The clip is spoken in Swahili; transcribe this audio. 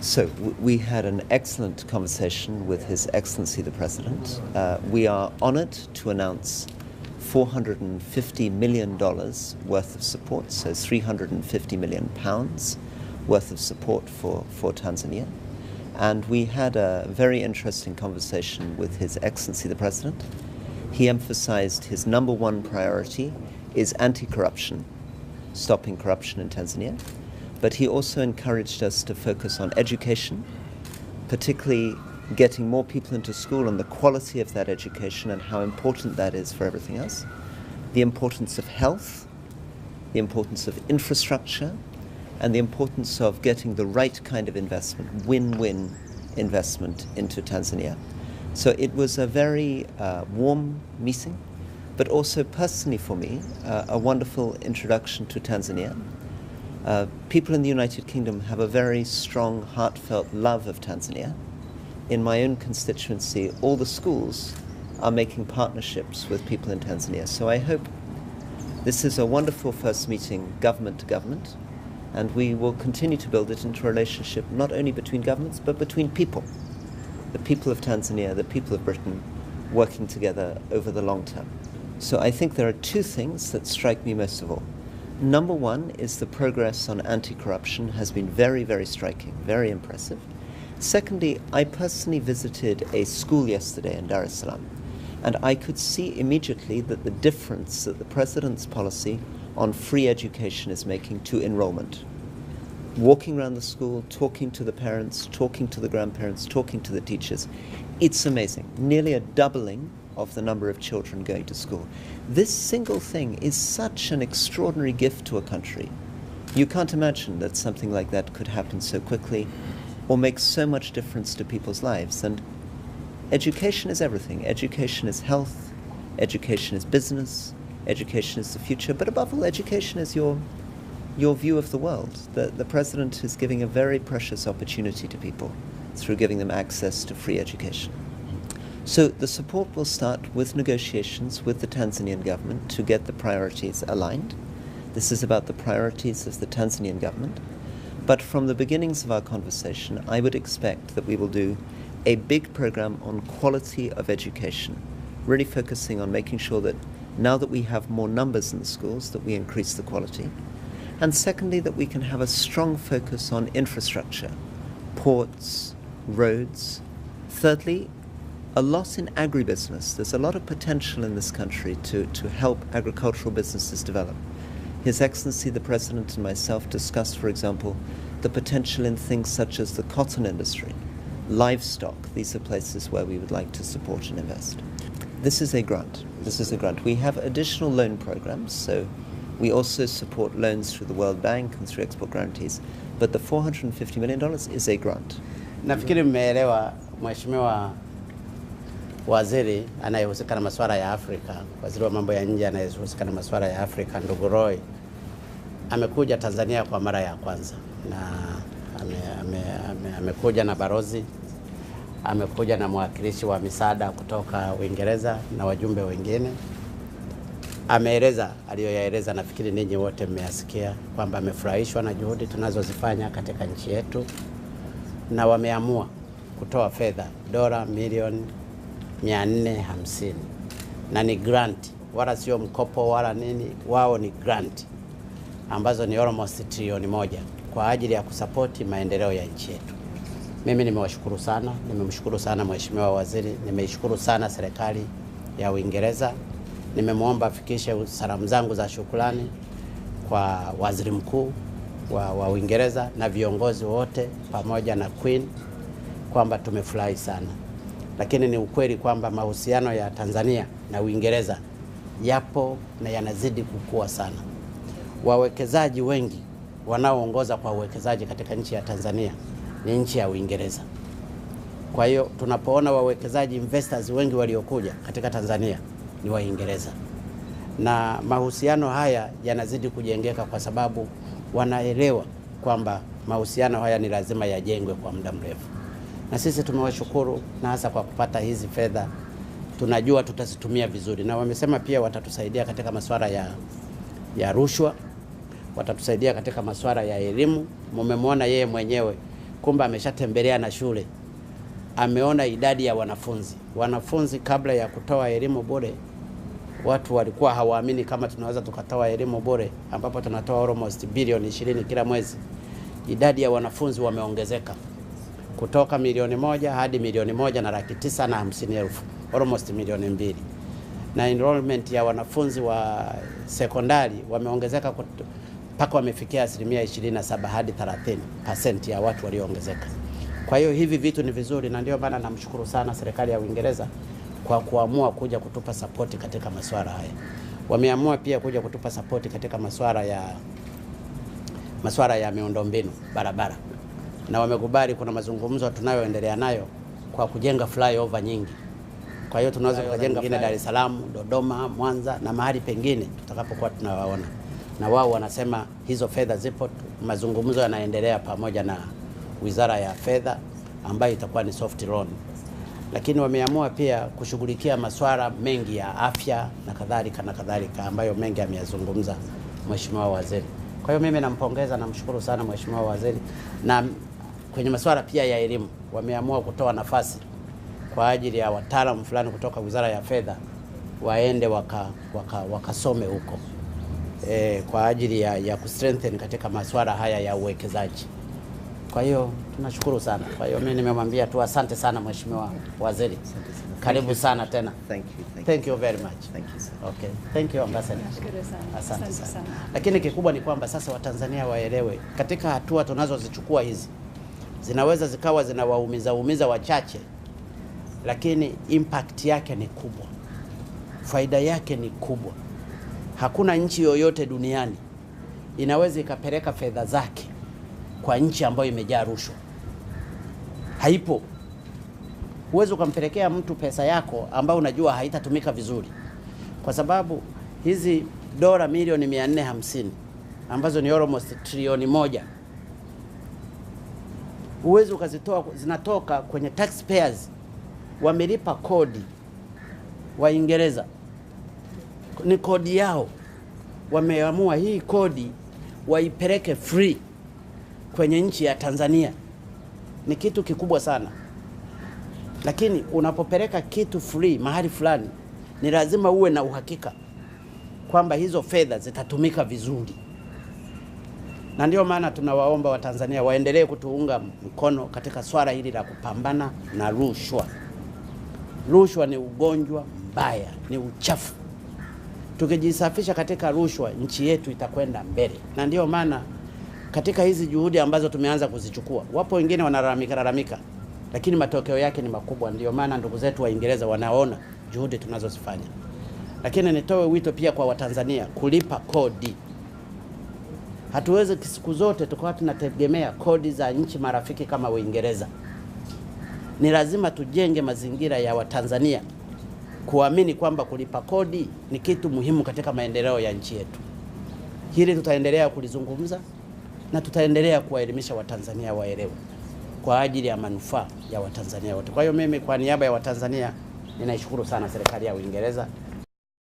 So we had an excellent conversation with His Excellency the President. We are honored to announce $450 million worth of support, so £350 million worth of support for Tanzania. And we had a very interesting conversation with His Excellency the President. He emphasized his number one priority is anti-corruption, stopping corruption in Tanzania. But he also encouraged us to focus on education, particularly getting more people into school and the quality of that education and how important that is for everything else. The importance of health, the importance of infrastructure, and the importance of getting the right kind of investment, win-win investment into Tanzania. So it was a very warm meeting, but also personally for me, a wonderful introduction to Tanzania. People in the United Kingdom have a very strong, heartfelt love of Tanzania. In my own constituency, all the schools are making partnerships with people in Tanzania. So I hope this is a wonderful first meeting, government to government, and we will continue to build it into a relationship not only between governments, but between people. The people of Tanzania, the people of Britain, working together over the long term. So I think there are two things that strike me most of all. Number one is the progress on anti-corruption has been very, very striking, very impressive. Secondly, I personally visited a school yesterday in Dar es Salaam, and I could see immediately that the difference that the President's policy on free education is making to enrollment. Walking around the school, talking to the parents, talking to the grandparents, talking to the teachers, it's amazing. Nearly a doubling of the number of children going to school. This single thing is such an extraordinary gift to a country. You can't imagine that something like that could happen so quickly or make so much difference to people's lives. And education is everything. Education is health, education is business, education is the future, but above all, education is your view of the world. The President is giving a very precious opportunity to people through giving them access to free education. So the support will start with negotiations with the Tanzanian government to get the priorities aligned. This is about the priorities of the Tanzanian government. But from the beginnings of our conversation, I would expect that we will do a big program on quality of education, really focusing on making sure that now that we have more numbers in the schools, that we increase the quality. And secondly, that we can have a strong focus on infrastructure, ports, roads. Thirdly, a lot in agribusiness. There's a lot of potential in this country to help agricultural businesses develop. His Excellency the President and myself discussed, for example, the potential in things such as the cotton industry, livestock. These are places where we would like to support and invest. This is a grant. This is a grant. We have additional loan programs, so we also support loans through the World Bank and through export guarantees, but the $450 million is a grant. Nafikiri mmeelewa Mheshimiwa Waziri anayehusika na masuala ya Afrika, Waziri wa mambo ya nje anayehusika na masuala ya Afrika, ndugu Roy, amekuja Tanzania kwa mara ya kwanza na amekuja na barozi, amekuja na mwakilishi wa misaada kutoka Uingereza na wajumbe wengine. Ameeleza aliyoyaeleza, nafikiri ninyi wote mmeyasikia kwamba amefurahishwa na juhudi tunazozifanya katika nchi yetu, na wameamua kutoa fedha dola milioni 450, na ni grant, wala sio mkopo wala nini. Wao ni grant ambazo ni almost trilioni 1 kwa ajili ya kusapoti maendeleo ya nchi yetu. Mimi nimewashukuru sana, nimemshukuru sana Mheshimiwa Waziri, nimeishukuru sana serikali ya Uingereza. Nimemwomba afikishe salamu zangu za shukrani kwa Waziri Mkuu wa Uingereza na viongozi wote pamoja na Queen kwamba tumefurahi sana. Lakini ni ukweli kwamba mahusiano ya Tanzania na Uingereza yapo na yanazidi kukua sana. Wawekezaji wengi wanaoongoza kwa uwekezaji katika nchi ya Tanzania ni nchi ya Uingereza. Kwa hiyo tunapoona wawekezaji, investors wengi waliokuja katika Tanzania ni Waingereza, na mahusiano haya yanazidi kujengeka kwa sababu wanaelewa kwamba mahusiano haya ni lazima yajengwe kwa muda mrefu. Na sisi tumewashukuru, na hasa kwa kupata hizi fedha tunajua tutazitumia vizuri, na wamesema pia watatusaidia katika masuala ya rushwa, watatusaidia katika masuala ya elimu. Mmemwona yeye mwenyewe kumbe ameshatembelea na shule, ameona idadi ya wanafunzi. Kabla ya kutoa elimu bure, watu walikuwa hawaamini kama tunaweza tukatoa elimu bure, ambapo tunatoa almost bilioni 20 kila mwezi. Idadi ya wanafunzi wameongezeka kutoka milioni 1 hadi milioni 1,950,000, almost milioni 2. Na enrollment ya wanafunzi wa sekondari wameongezeka mpaka wamefikia 27 hadi 30% ya watu walioongezeka. Kwa hiyo hivi vitu ni vizuri, na ndio maana namshukuru sana serikali ya Uingereza kwa kuamua kuja kutupa support katika masuala haya. Wameamua pia kuja kutupa support katika masuala ya miundombinu, barabara. Na wamekubali kuna mazungumzo tunayoendelea nayo kwa kujenga flyover nyingi. Kwa hiyo tunaweza kujenga nyingine Dar es Salaam, Dodoma, Mwanza na mahali pengine tutakapokuwa tunawaona. Na wao wanasema hizo fedha zipo, mazungumzo yanaendelea pamoja na Wizara ya Fedha ambayo itakuwa ni soft loan. Lakini wameamua pia kushughulikia masuala mengi ya afya na kadhalika ambayo mengi ameyazungumza Mheshimiwa Waziri. Kwa hiyo mimi nampongeza, namshukuru sana Mheshimiwa Waziri. Na kwenye masuala pia ya elimu wameamua kutoa nafasi kwa ajili ya wataalamu fulani kutoka Wizara ya Fedha waende wakasome huko kwa ajili ya kustrengthen katika masuala haya ya uwekezaji. Kwa hiyo tunashukuru sana. Kwa hiyo mimi nimemwambia tu asante sana Mheshimiwa Waziri. Karibu sana tena. Thank you very much. Thank you, sir. Okay. Thank you, Ambassador. Asante sana. Lakini kikubwa ni kwamba sasa Watanzania waelewe katika hatua tunazozichukua hizi zinaweza zikawa zinawaumiza wachache, lakini impact yake ni kubwa. Faida yake ni kubwa. Hakuna nchi yoyote duniani inaweza ikapeleka fedha zake kwa nchi ambayo imejaa rushwa. Haipo. Huwezi ukampelekea mtu pesa yako ambayo unajua haitatumika vizuri. Kwa sababu hizi dola milioni 450 ambazo ni almost trilioni 1, huwezi ukazitoa, zinatoka kwenye taxpayers wamelipa kodi Waingereza. Ni kodi yao. Wameamua hii kodi waipeleke free kwenye nchi ya Tanzania. Ni kitu kikubwa sana. Lakini unapopeleka kitu free mahali fulani, ni lazima uwe na uhakika kwamba hizo fedha zitatumika vizuri. Na ndio maana tunawaomba Watanzania waendelee kutuunga mkono katika swala hili la kupambana na rushwa. Rushwa ni ugonjwa mbaya, ni uchafu. Tukijisafisha katika rushwa, nchi yetu itakwenda mbele. Na ndio maana katika hizi juhudi ambazo tumeanza kuzichukua, wapo wengine wanalalamika, lakini matokeo yake ni makubwa. Ndio maana ndugu zetu wa Uingereza wanaona juhudi tunazozifanya. Lakini nitoe wito pia kwa Watanzania kulipa kodi. Hatuwezi siku zote tukawa tunategemea kodi za nchi marafiki kama Uingereza. Ni lazima tujenge mazingira ya Watanzania kuamini kwamba kulipa kodi ni kitu muhimu katika maendeleo ya nchi yetu. Hili tutaendelea kulizungumza na tutaendelea kuwaelimisha Watanzania waelewe kwa ajili ya manufaa ya Watanzania wote. Kwa hiyo mimi kwa niaba ya Watanzania ninaishukuru sana serikali ya Uingereza